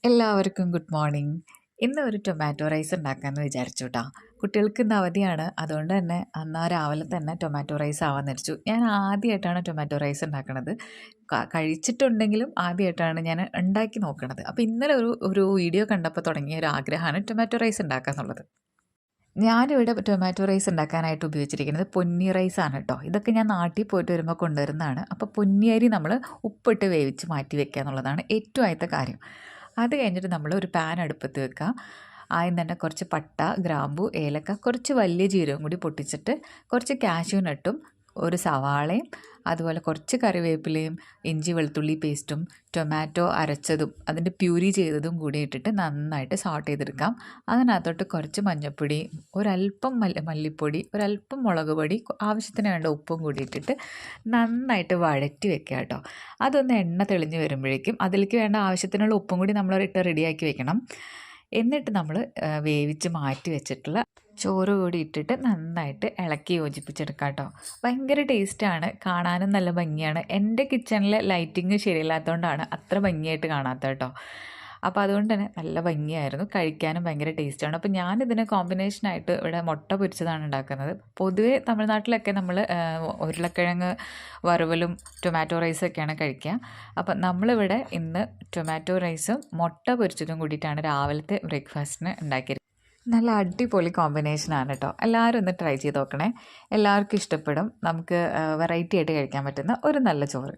എല്ലാവർക്കും good morning. ഇന്ന് ഒരു ടൊമാറ്റോ റൈസ് ഉണ്ടാക്കാമെന്ന് വിചാരിച്ചു കേട്ടോ. കുട്ടികൾക്ക് ഇന്ന് അവധിയാണ്. അതുകൊണ്ട് തന്നെ അന്ന് രാവിലെ തന്നെ ടൊമാറ്റോ റൈസ് ആവാമെന്ന് വെച്ചു. ഞാൻ ആദ്യമായിട്ടാണ് ടൊമാറ്റോ റൈസ് ഉണ്ടാക്കണത്. കഴിച്ചിട്ടുണ്ടെങ്കിലും ആദ്യമായിട്ടാണ് ഞാൻ ഉണ്ടാക്കി നോക്കണത്. അപ്പോൾ ഇന്നലെ ഒരു വീഡിയോ കണ്ടപ്പോൾ തുടങ്ങിയ ഒരു ആഗ്രഹമാണ് ടൊമാറ്റോ റൈസ് ഉണ്ടാക്കുക എന്നുള്ളത്. ഞാനിവിടെ ടൊമാറ്റോ റൈസ് ഉണ്ടാക്കാനായിട്ട് ഉപയോഗിച്ചിരിക്കുന്നത് പൊന്നി റൈസാണ് കേട്ടോ. ഇതൊക്കെ ഞാൻ നാട്ടിൽ പോയിട്ട് വരുമ്പോൾ കൊണ്ടുവരുന്നതാണ്. അപ്പോൾ പൊന്നി അരി നമ്മൾ ഉപ്പിട്ട് വേവിച്ച് മാറ്റി വെക്കുക എന്നുള്ളതാണ് ഏറ്റവും ആദ്യത്തെ കാര്യം. അത് കഴിഞ്ഞിട്ട് നമ്മൾ ഒരു പാൻ അടുപ്പത്ത് വെക്കുക. ആദ്യം തന്നെ കുറച്ച് പട്ട, ഗ്രാമ്പു, ഏലക്ക, കുറച്ച് വലിയ ജീരകം കൂടി പൊട്ടിച്ചിട്ട് കുറച്ച് കാഷ്യൂ നട്ടും ഒരു സവാളയും അതുപോലെ കുറച്ച് കറിവേപ്പിലയും ഇഞ്ചി വെളുത്തുള്ളി പേസ്റ്റും ടൊമാറ്റോ അരച്ചതും അതിൻ്റെ പ്യൂരി ചെയ്തതും കൂടി ഇട്ടിട്ട് നന്നായിട്ട് സോട്ട് ചെയ്തെടുക്കാം. അതിനകത്തോട്ട് കുറച്ച് മഞ്ഞൾപ്പൊടി, ഒരല്പം മല്ലിപ്പൊടി, ഒരല്പം മുളക് പൊടി, ആവശ്യത്തിന് വേണ്ട ഉപ്പും കൂടി ഇട്ടിട്ട് നന്നായിട്ട് വഴറ്റി വെക്കുക കേട്ടോ. അതൊന്ന് എണ്ണ തെളിഞ്ഞ് വരുമ്പോഴേക്കും അതിലേക്ക് വേണ്ട ആവശ്യത്തിനുള്ള ഉപ്പും കൂടി നമ്മൾ ഇട്ട് റെഡിയാക്കി വെക്കണം. എന്നിട്ട് നമ്മൾ വേവിച്ച് മാറ്റി വെച്ചിട്ടുള്ള ചോറ് കൂടി ഇട്ടിട്ട് നന്നായിട്ട് ഇളക്കി യോജിപ്പിച്ചെടുക്കാം കേട്ടോ. ഭയങ്കര ടേസ്റ്റാണ്, കാണാനും നല്ല ഭംഗിയാണ്. എൻ്റെ കിച്ചണിലെ ലൈറ്റിങ് ശരിയല്ലാത്തതുകൊണ്ടാണ് അത്ര ഭംഗിയായിട്ട് കാണാത്തത് കേട്ടോ. അപ്പോൾ അതുകൊണ്ട് തന്നെ നല്ല ഭംഗിയായിരുന്നു, കഴിക്കാനും ഭയങ്കര ടേസ്റ്റാണ്. അപ്പോൾ ഞാനിതിന് കോമ്പിനേഷനായിട്ട് ഇവിടെ മുട്ട പൊരിച്ചതാണ് ഉണ്ടാക്കുന്നത്. പൊതുവേ തമിഴ്നാട്ടിലൊക്കെ നമ്മൾ ഉരുളക്കിഴങ്ങ് വറുവലും ടൊമാറ്റോ റൈസൊക്കെയാണ് കഴിക്കുക. അപ്പം നമ്മളിവിടെ ഇന്ന് ടൊമാറ്റോ റൈസും മുട്ട പൊരിച്ചതും കൂടിയിട്ടാണ് രാവിലത്തെ ബ്രേക്ക്ഫാസ്റ്റിന് ഉണ്ടാക്കിയത്. നല്ല അടിപൊളി കോമ്പിനേഷനാണ് കേട്ടോ. എല്ലാവരും ഒന്ന് ട്രൈ ചെയ്ത് നോക്കണേ. എല്ലാവർക്കും ഇഷ്ടപ്പെടും. നമുക്ക് വെറൈറ്റി ആയിട്ട് കഴിക്കാൻ പറ്റുന്ന ഒരു നല്ല ചോറ്.